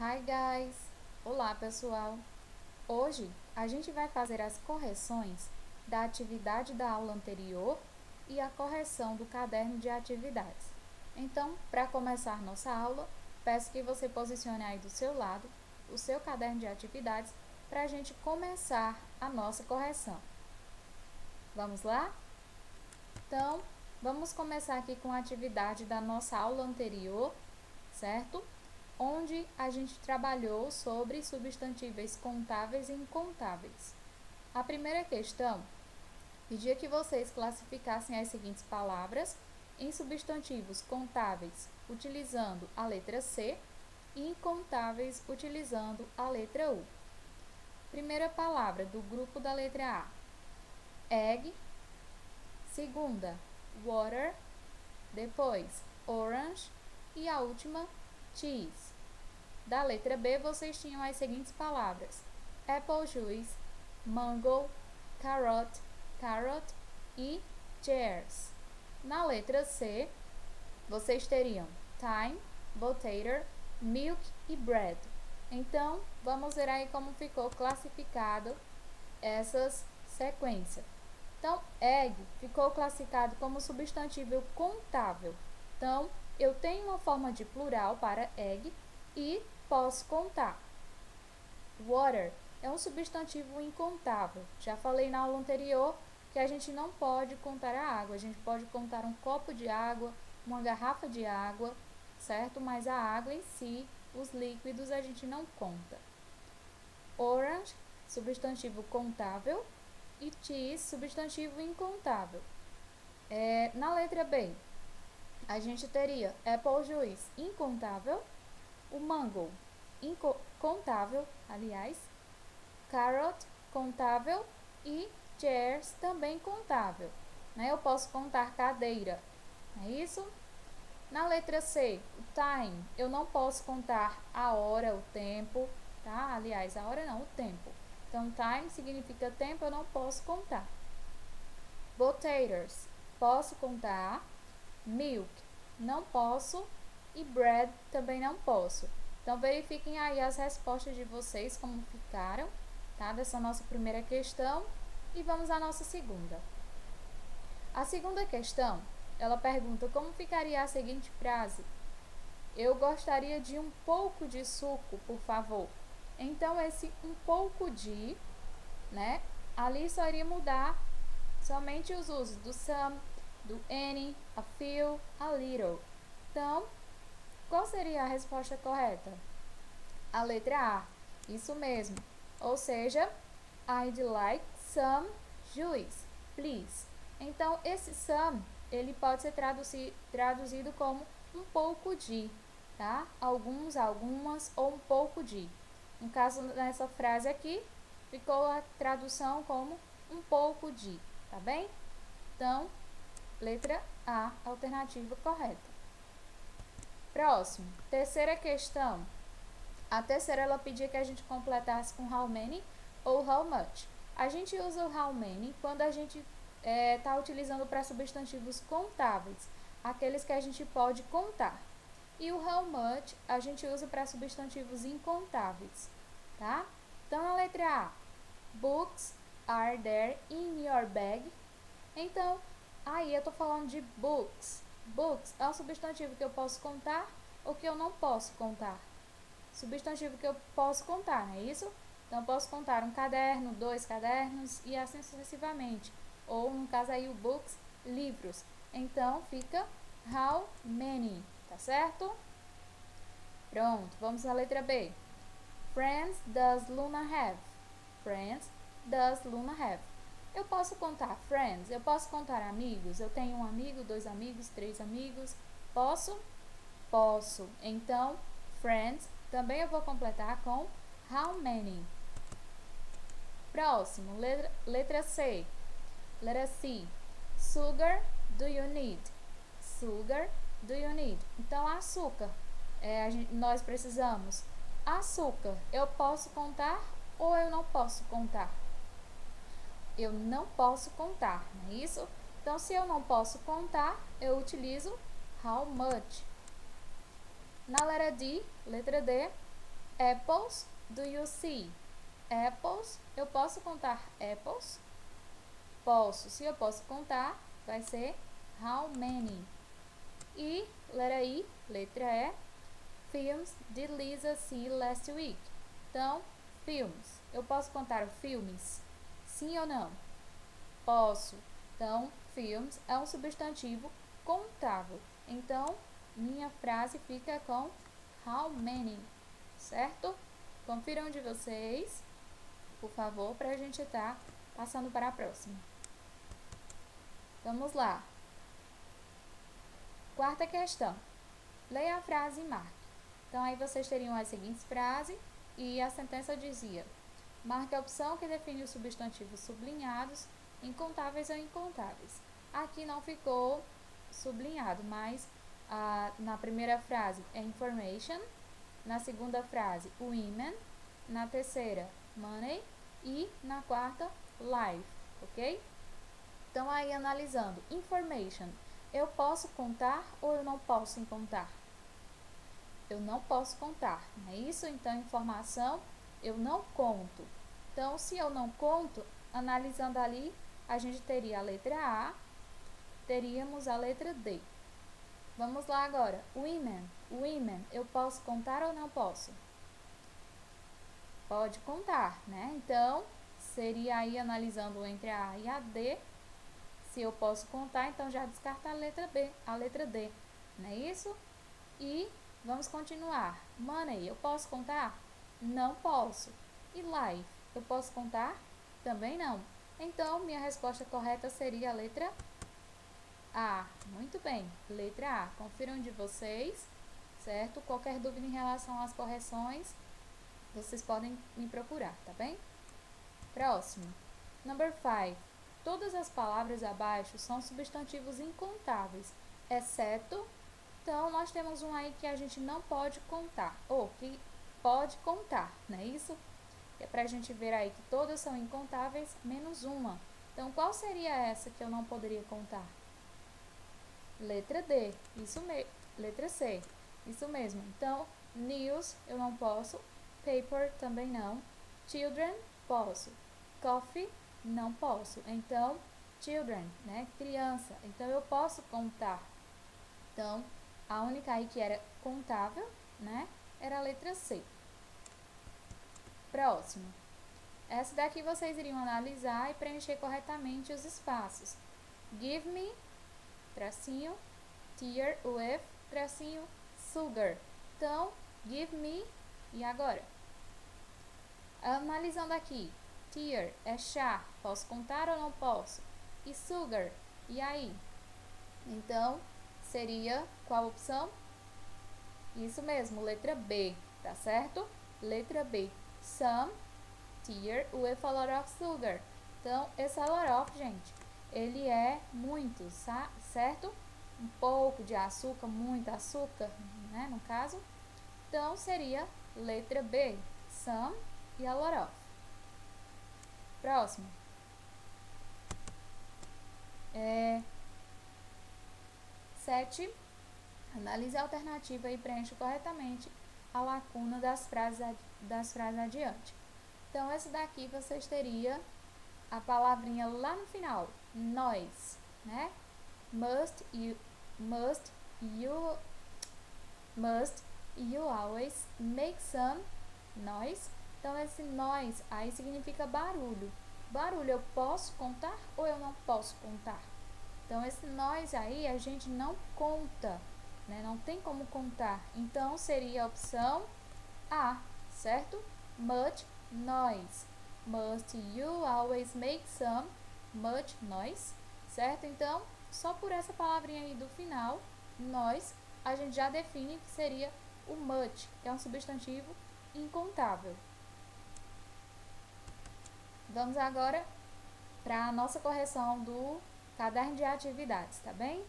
Hi guys! Olá pessoal! Hoje a gente vai fazer as correções da atividade da aula anterior e a correção do caderno de atividades. Então, para começar nossa aula, peço que você posicione aí do seu lado o seu caderno de atividades para a gente começar a nossa correção. Vamos lá? Então, vamos começar aqui com a atividade da nossa aula anterior, certo? Onde a gente trabalhou sobre substantivos contáveis e incontáveis. A primeira questão pedia que vocês classificassem as seguintes palavras em substantivos contáveis utilizando a letra C e incontáveis utilizando a letra U. Primeira palavra do grupo da letra A: egg. Segunda, water. Depois, orange. E a última, cheese. Da letra B, vocês tinham as seguintes palavras: apple juice, mango, carrot e chairs. Na letra C, vocês teriam thyme, potato, milk e bread. Então, vamos ver aí como ficou classificado essas sequências. Então, egg ficou classificado como substantivo contável. Então, eu tenho uma forma de plural para egg e posso contar. Water é um substantivo incontável. Já falei na aula anterior que a gente não pode contar a água. A gente pode contar um copo de água, uma garrafa de água, certo? Mas a água em si, os líquidos, a gente não conta. Orange, substantivo contável. E cheese, substantivo incontável. Na letra B, a gente teria apple juice, incontável. O mango, contável, aliás. Carrot, contável. E chairs, também contável. Eu posso contar cadeira, não é isso? Na letra C, o time, eu não posso contar a hora, o tempo, tá? Aliás, a hora não, o tempo. Então, time significa tempo, eu não posso contar. Potatoes, posso contar. Milk, não posso. E bread, também não posso. Então, verifiquem aí as respostas de vocês, como ficaram, tá? Dessa nossa primeira questão. E vamos à nossa segunda. A segunda questão, ela pergunta como ficaria a seguinte frase: eu gostaria de um pouco de suco, por favor. Então, esse um pouco de, ali só iria mudar somente os usos do some, do any, a few, a little. Então, qual seria a resposta correta? A letra A, isso mesmo. Ou seja, I'd like some juice, please. Então, esse some, ele pode ser traduzido como um pouco de, tá? Alguns, algumas ou um pouco de. No caso, nessa frase aqui, ficou a tradução como um pouco de, tá bem? Então, letra A, alternativa correta. Próximo, terceira questão. A terceira, ela pedia que a gente completasse com how many ou how much. A gente usa o how many quando a gente está utilizando para substantivos contáveis, aqueles que a gente pode contar. E o how much a gente usa para substantivos incontáveis, tá? Então, na letra A, books are there in your bag? Então, aí eu estou falando de books. Books é um substantivo que eu posso contar ou que eu não posso contar. Substantivo que eu posso contar, não é isso? Então, eu posso contar um caderno, 2 cadernos e assim sucessivamente. Ou, no caso aí, o books, livros. Então, fica how many, tá certo? Pronto, vamos à letra B. Friends does Luna have? Friends does Luna have? Eu posso contar friends, eu posso contar amigos. Eu tenho um amigo, 2 amigos, 3 amigos. Posso? Posso. Então, friends, também eu vou completar com how many. Próximo, letra C. Letra C. Sugar do you need? Sugar do you need? Então, açúcar. Nós precisamos. Açúcar, eu posso contar ou eu não posso contar? Eu não posso contar, não é isso? Então, se eu não posso contar, eu utilizo how much. Na letra D, Apples do you see? Apples, eu posso contar apples? Posso. Se eu posso contar, vai ser how many. E, letra I, letra E, films did Lisa see last week? Então, filmes. Eu posso contar filmes? Sim ou não? Posso. Então, films é um substantivo contável. Então, minha frase fica com how many, certo? Confiram de vocês, por favor, para a gente estar passando para a próxima. Vamos lá. Quarta questão. Leia a frase e marque. Então, aí vocês teriam as seguintes frases e a sentença dizia: marque a opção que define os substantivos sublinhados, incontáveis ou incontáveis. Aqui não ficou sublinhado, mas na primeira frase é information, na segunda frase women, na terceira money e na quarta life, ok? Então, aí analisando, information, eu posso contar ou eu não posso contar? Eu não posso contar, não é isso? Então, informação, eu não conto. Então, se eu não conto, analisando ali, a gente teria a letra A, teríamos a letra D. Vamos lá agora, women, women, eu posso contar ou não posso? Pode contar, né? Então, seria aí analisando entre a A e a D. Se eu posso contar, então já descarta a letra B, a letra D, não é isso? E vamos continuar. Money, eu posso contar? Não posso. E life, eu posso contar? Também não. Então, minha resposta correta seria a letra A. Muito bem, letra A. Confiram de vocês, certo? Qualquer dúvida em relação às correções, vocês podem me procurar, tá bem? Próximo. Number 5. Todas as palavras abaixo são substantivos incontáveis, exceto... Então, nós temos um aí que a gente não pode contar, ou que pode contar, não é isso? É pra gente ver aí que todas são incontáveis, menos uma. Então, qual seria essa que eu não poderia contar? Letra D, isso mesmo. Letra C, isso mesmo. Então, news, eu não posso. Paper, também não. Children, posso. Coffee, não posso. Então, children, né? Criança. Então, eu posso contar. Então, a única aí que era contável, né? Era a letra C. Próximo. Essa daqui vocês iriam analisar e preencher corretamente os espaços. Give me, tracinho, tear with, tracinho, sugar. Então, give me, e agora? Analisando aqui, tear é chá, posso contar ou não posso? E sugar, e aí? Então, seria qual opção? Isso mesmo, letra B, tá certo? Letra B, some, tear with a lot of sugar. Então, esse a lot of, gente, ele é muito, certo? Um pouco de açúcar, muito açúcar, né, no caso. Então, seria letra B, some e a lot of. Próximo. 7. Analise a alternativa e preencha corretamente a lacuna das frases adiante. Então, esse daqui vocês teriam a palavrinha lá no final, noise, né? Must you always make some noise? Então, esse noise aí significa barulho. Barulho eu posso contar ou eu não posso contar? Então, esse noise aí a gente não conta, né? Não tem como contar. Então, seria a opção A, certo? Much noise. Must you always make some much noise? Certo? Então, só por essa palavrinha aí do final, noise, a gente já define que seria o much, que é um substantivo incontável. Vamos agora para a nossa correção do caderno de atividades, tá bem?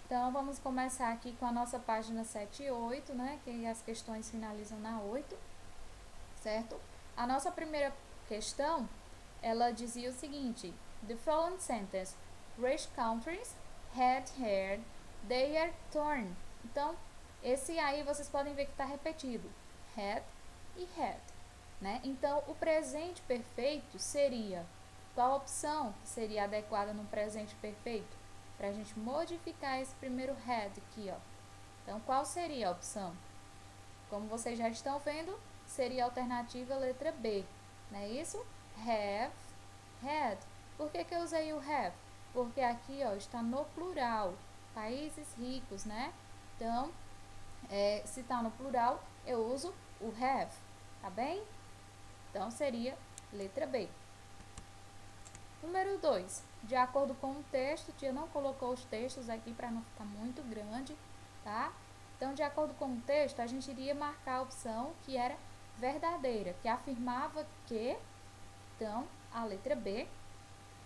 Então, vamos começar aqui com a nossa página 7 e 8, né? Que as questões finalizam na 8, certo? A nossa primeira questão, ela dizia o seguinte: The following sentence, rich countries had their turn. Então, Esse aí vocês podem ver que está repetido, had e had, né? Então, o presente perfeito seria, qual opção que seria adequada no presente perfeito? Para a gente modificar esse primeiro had aqui, ó. Então, qual seria a opção? Como vocês já estão vendo, seria a alternativa letra B, não é isso? Have, had. Por que eu usei o have? Porque aqui, ó, está no plural, países ricos, né? Então, se está no plural, eu uso o have, tá bem? Então, seria letra B. Número 2. De acordo com o texto, tia não colocou os textos aqui para não ficar muito grande, tá? Então, de acordo com o texto, a gente iria marcar a opção que era verdadeira, que afirmava que, então, a letra B,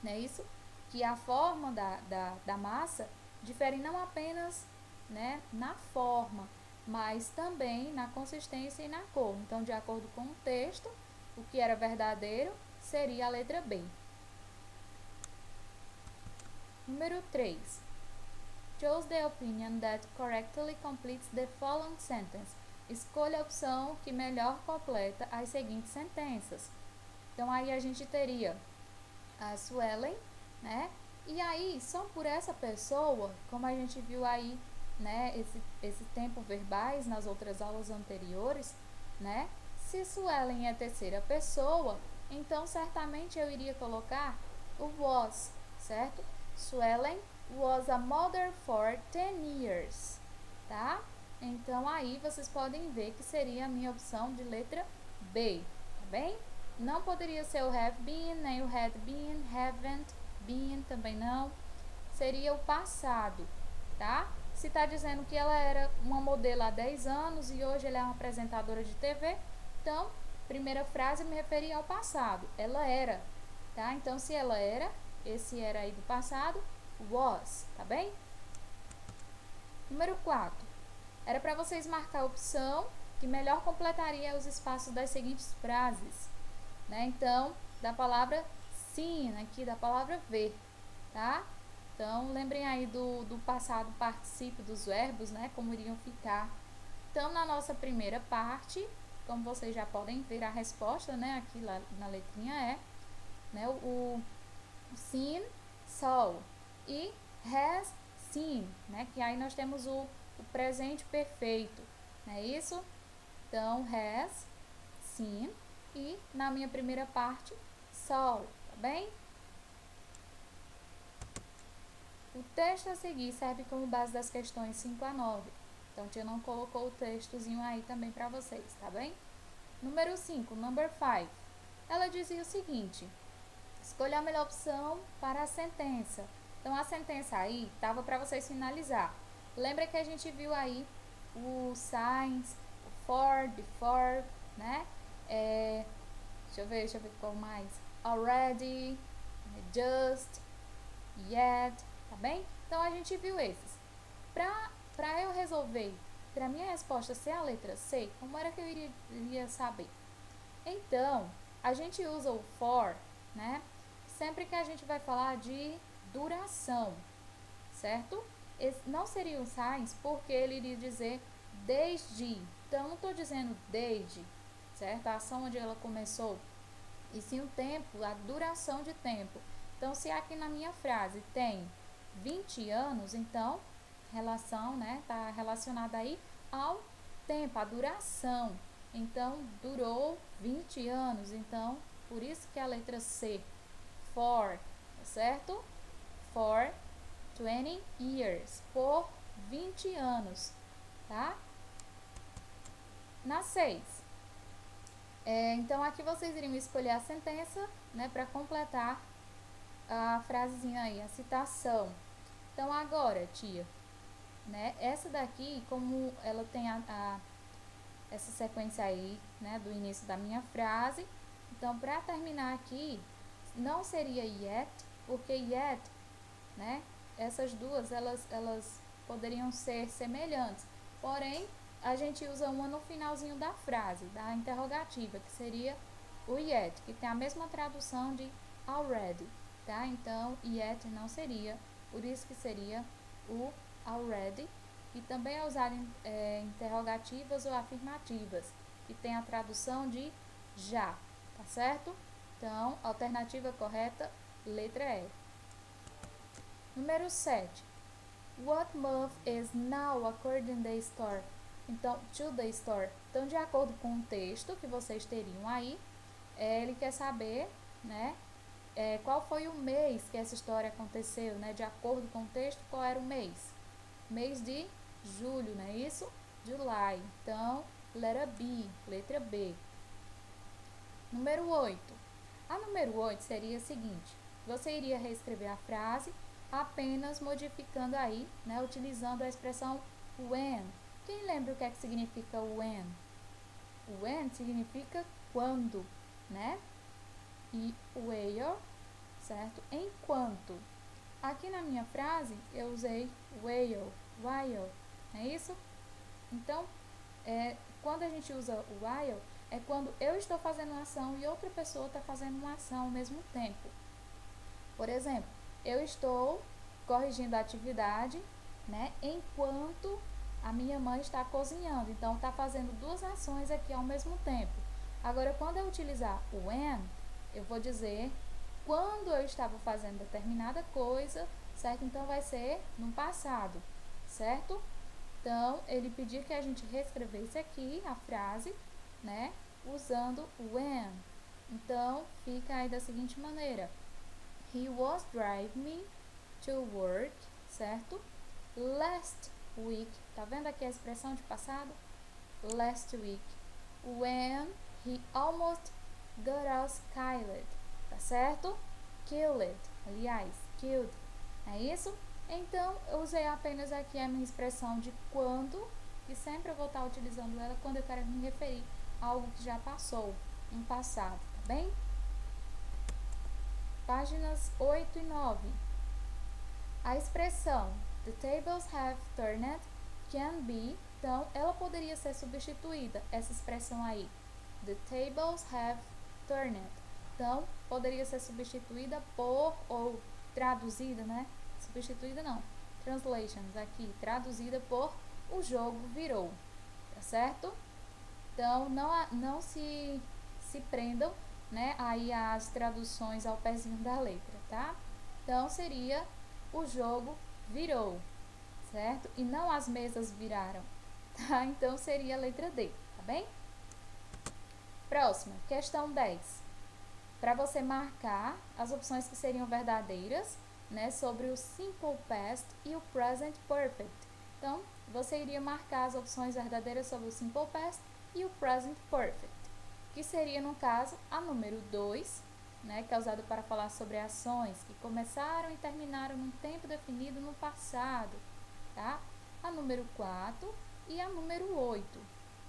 não é isso? Que a forma da massa difere não apenas, né, na forma, mas também na consistência e na cor. Então, de acordo com o texto, o que era verdadeiro seria a letra B. Número 3. Choose the opinion that correctly completes the following sentence. Escolha a opção que melhor completa as seguintes sentenças. Então, aí a gente teria a Suelen, né? E aí, só por essa pessoa, como a gente viu aí, né, esse tempo verbais nas outras aulas anteriores, né? Se Suelen é terceira pessoa, então certamente eu iria colocar o was, certo? Suelen was a mother for 10 years, tá? Então, aí vocês podem ver que seria a minha opção de letra B, tá bem? Não poderia ser o have been, nem o had been, haven't been, também não. Seria o passado, tá? Se tá dizendo que ela era uma modelo há 10 anos e hoje ela é uma apresentadora de TV, então, primeira frase me referia ao passado. Ela era, tá? Então, se ela era, esse era aí do passado, was, tá bem? Número 4. Era para vocês marcar a opção que melhor completaria os espaços das seguintes frases, né? Então, da palavra seen, aqui da palavra ver, tá? Então, lembrem aí do passado particípio dos verbos, né? Como iriam ficar. Então, na nossa primeira parte, como vocês já podem ver a resposta, né? Aqui lá na letrinha é, né? O seen, saw e has seen, né? Que aí nós temos o presente perfeito, não é isso? Então, has seen e na minha primeira parte, saw, tá bem? O texto a seguir serve como base das questões 5 a 9. Então, tia não colocou o textozinho aí também para vocês, tá bem? Número 5, number 5. Ela dizia o seguinte: escolha a melhor opção para a sentença. Então, a sentença aí estava para vocês finalizar. Lembra que a gente viu aí o signs, o for, before, né? Deixa eu ver qual mais. Already, just, yet, tá bem? Então, a gente viu esses. Para eu resolver, para minha resposta ser a letra C, como era que eu iria saber? Então, a gente usa o for, né? Sempre que a gente vai falar de duração, certo? Esse não seria o signs porque ele iria dizer desde. Então, eu não estou dizendo desde, certo? A ação onde ela começou. E sim o tempo, a duração de tempo. Então, se aqui na minha frase tem 20 anos, então, relação, né? Tá relacionada aí ao tempo, a duração. Então, durou 20 anos. Então, por isso que a letra C, for, certo? For 20 years, por 20 anos, tá? Na 6. Então, aqui vocês iriam escolher a sentença, né, para completar a frasezinha aí, a citação. Então, agora, tia, né, essa daqui, como ela tem essa sequência aí, né, do início da minha frase, então, para terminar aqui, não seria yet, porque yet, né, essas duas, elas poderiam ser semelhantes, porém, a gente usa uma no finalzinho da frase, da interrogativa, que seria o yet, que tem a mesma tradução de already, tá? Então, yet não seria, por isso que seria o already, e também é usado em interrogativas ou afirmativas, e tem a tradução de já, tá certo? Então, alternativa correta, letra E. Número 7. What month is now according to the store? Então, to the store. Então, de acordo com o texto que vocês teriam aí, ele quer saber, né, qual foi o mês que essa história aconteceu, né? De acordo com o texto, qual era o mês? Mês de julho, não é isso? July. Então, letra B. Número 8. A número 8 seria a seguinte: você iria reescrever a frase apenas modificando aí, né, utilizando a expressão when. Quem lembra o que é que significa when? When significa quando, né? E where, certo? Enquanto. Aqui na minha frase eu usei while, é isso? Então, quando a gente usa o while, é quando eu estou fazendo uma ação e outra pessoa está fazendo uma ação ao mesmo tempo. Por exemplo, eu estou corrigindo a atividade, né, enquanto a minha mãe está cozinhando. Então, está fazendo duas ações aqui ao mesmo tempo. Agora, quando eu utilizar o when, eu vou dizer quando eu estava fazendo determinada coisa, certo? Então, vai ser no passado, certo? Então, ele pediu que a gente reescrevesse aqui a frase, né, usando when. Então, fica aí da seguinte maneira: He was driving me to work, certo? Last week. Tá vendo aqui a expressão de passado? Last week. When he almost got us killed. Tá certo? Killed. Aliás, killed. É isso? Então, eu usei apenas aqui a minha expressão de quando, e sempre eu vou estar utilizando ela quando eu quero me referir a algo que já passou, um passado, tá bem? Páginas 8 e 9. A expressão the tables have turned can be, então, ela poderia ser substituída, essa expressão aí. The tables have turned. Então, poderia ser substituída por, ou traduzida, né? Substituída não. Translations aqui, traduzida por o jogo virou. Tá certo? Então, não se prendam, né, aí as traduções ao pezinho da letra, tá? Então, seria o jogo virou, certo? E não as mesas viraram, tá? Então, seria a letra D, tá bem? Próxima, questão 10. Para você marcar as opções que seriam verdadeiras, né, sobre o Simple Past e o Present Perfect. Então, você iria marcar as opções verdadeiras sobre o Simple Past e o Present Perfect, que seria, no caso, a número 2, né, que é usada para falar sobre ações que começaram e terminaram num tempo definido no passado, tá? A número 4 e a número 8,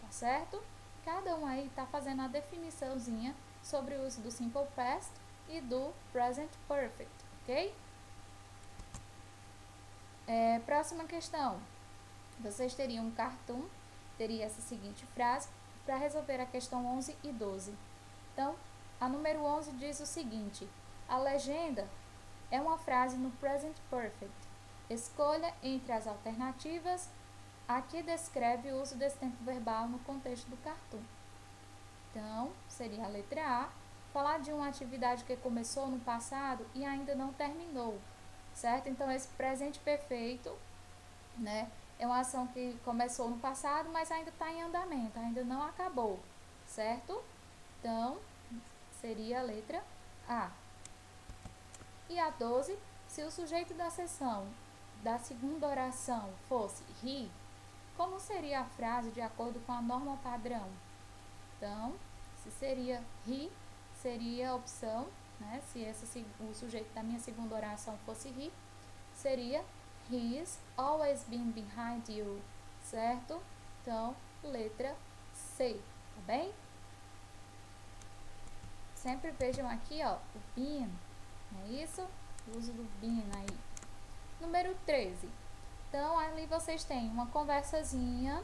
tá certo? Cada um aí está fazendo a definiçãozinha sobre o uso do Simple Past e do Present Perfect, ok? Próxima questão. Vocês teriam um cartoon, teria essa seguinte frase, para resolver a questão 11 e 12. Então, a número 11 diz o seguinte: a legenda é uma frase no Present Perfect. Escolha entre as alternativas a que descreve o uso desse tempo verbal no contexto do cartoon. Então, seria a letra A, falar de uma atividade que começou no passado e ainda não terminou, certo? Então, esse presente perfeito, né, é uma ação que começou no passado, mas ainda está em andamento, ainda não acabou, certo? Então, seria a letra A. E a 12, se o sujeito da seção da segunda oração fosse he, como seria a frase de acordo com a norma padrão? Então, se seria he, seria a opção, né? Se o sujeito da minha segunda oração fosse he, seria he's always been behind you, certo? Então, letra C, tá bem? Sempre vejam aqui, ó, o been, não é isso? O uso do been aí. Número 13. Então, ali vocês têm uma conversazinha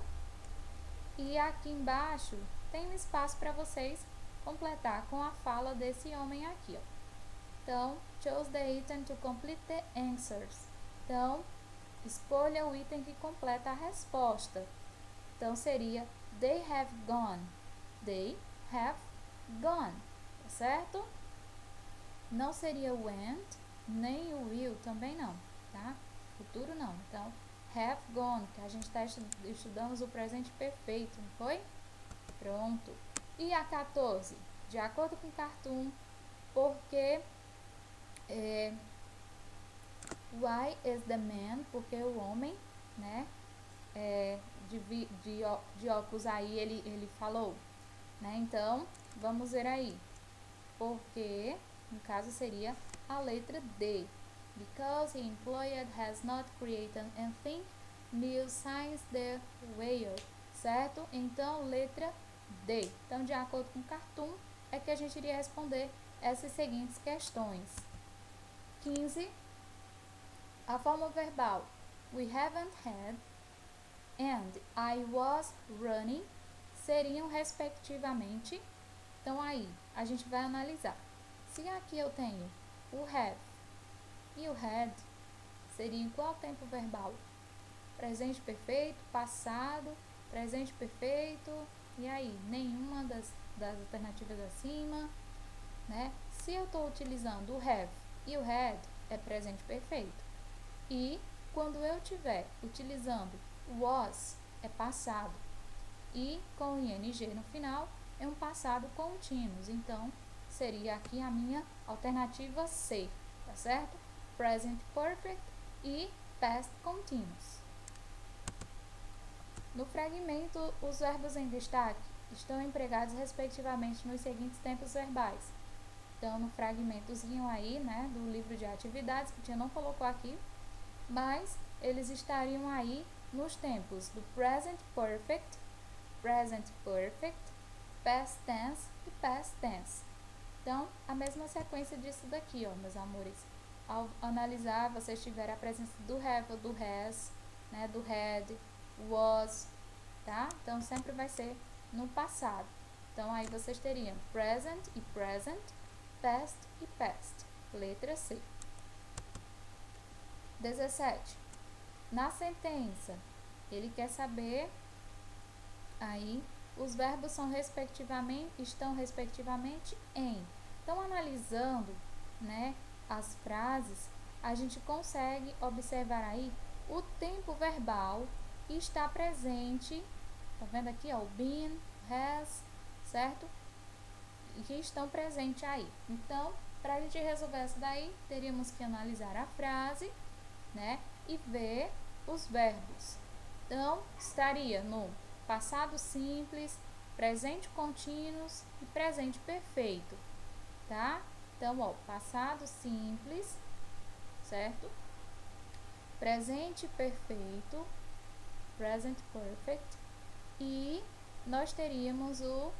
e aqui embaixo tem um espaço para vocês completar com a fala desse homem aqui, ó. Então, choose the item to complete the answers. Então, escolha o item que completa a resposta. Então, seria they have gone. They have gone, tá certo? Não seria went, nem o will também não, tá? Futuro não. Então, have gone, que a gente está estudando o presente perfeito, não foi? Pronto. E a 14? De acordo com o Cartoon, porque why is the man? Porque o homem, né? De óculos aí ele falou, né? Então, vamos ver aí. Porque, no caso, seria a letra D. Because he employed has not created anything new since the whale. Certo? Então, letra D. Então, de acordo com o Cartoon, é que a gente iria responder essas seguintes questões. 15. A forma verbal we haven't had and I was running seriam respectivamente. Então, aí, a gente vai analisar. Se aqui eu tenho o have e o had, seria em qual tempo verbal? Presente perfeito, passado, presente perfeito, e aí? Nenhuma das alternativas acima, né? Se eu estou utilizando o have e o had, é presente perfeito. E quando eu estiver utilizando was, é passado. E com ing no final, é um passado contínuo. Então, seria aqui a minha alternativa C, tá certo? Present Perfect e Past Continuous. No fragmento, os verbos em destaque estão empregados respectivamente nos seguintes tempos verbais. Então, no fragmentozinho aí, né, do livro de atividades, que a gente não colocou aqui, mas eles estariam aí nos tempos do Present Perfect, Past Tense e Past Tense. Então, a mesma sequência disso daqui, ó, meus amores. Ao analisar, vocês tiverem a presença do have ou do has, né, do had, was, tá? Então, sempre vai ser no passado. Então, aí vocês teriam present e present, past e past. Letra C. 17. Na sentença, ele quer saber aí os verbos estão respectivamente em. Então, analisando, né, as frases, a gente consegue observar aí o tempo verbal que está presente. Tá vendo aqui, ó, o been, has, certo? E que estão presentes aí. Então, para a gente resolver essa daí, teríamos que analisar a frase, né, e ver os verbos. Então, estaria no passado simples, presente contínuos e presente perfeito, tá? Então, ó, passado simples, certo? Presente perfeito, present perfect, e nós teríamos o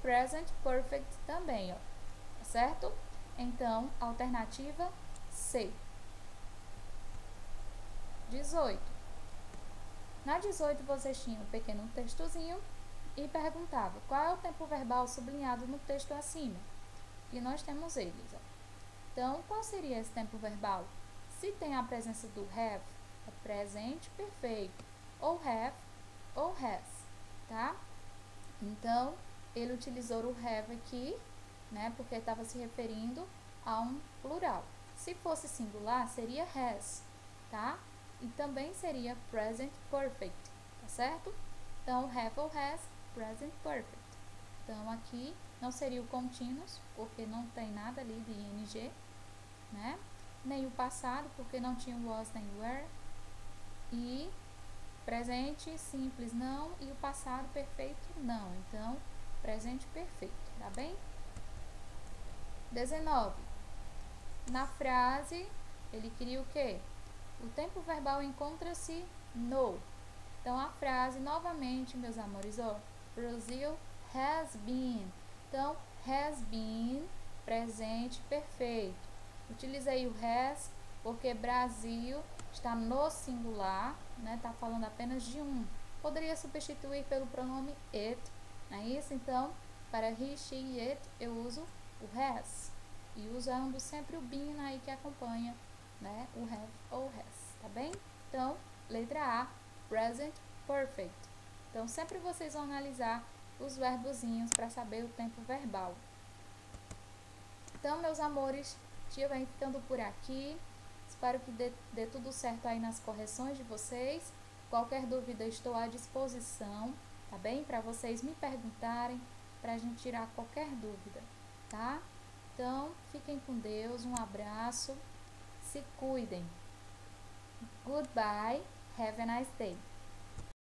present perfect também, ó, certo? Então, alternativa C. 18. Na 18, vocês tinham um pequeno textozinho e perguntava qual é o tempo verbal sublinhado no texto acima. E nós temos eles, ó. Então, qual seria esse tempo verbal? Se tem a presença do have, é presente perfeito, ou have, ou has, tá? Então, ele utilizou o have aqui, né, porque estava se referindo a um plural. Se fosse singular, seria has, tá? E também seria present perfect, tá certo? Então, have ou has, present perfect. Então, aqui não seria o continuous, porque não tem nada ali de ing, né? Nem o passado, porque não tinha was nem were. E presente simples não, e o passado perfeito não. Então, presente perfeito, tá bem? 19. Na frase, ele queria o quê? O tempo verbal encontra-se no. Então, a frase, novamente, meus amores, ó, Brazil has been. Então, has been, presente perfeito. Utilizei o has porque Brasil está no singular, né? Tá falando apenas de um. Poderia substituir pelo pronome it, não é isso? Então, para he, she e it, eu uso o has. E usando sempre o been aí que acompanha né? O have ou has, tá bem? Então, letra A, present perfect. Então, sempre vocês vão analisar os verbozinhos para saber o tempo verbal. Então, meus amores, tia vai ficando por aqui. Espero que dê tudo certo aí nas correções de vocês. Qualquer dúvida, estou à disposição, tá bem? Para vocês me perguntarem, para a gente tirar qualquer dúvida, tá? Então, fiquem com Deus, um abraço, se cuidem. Goodbye, have a nice day.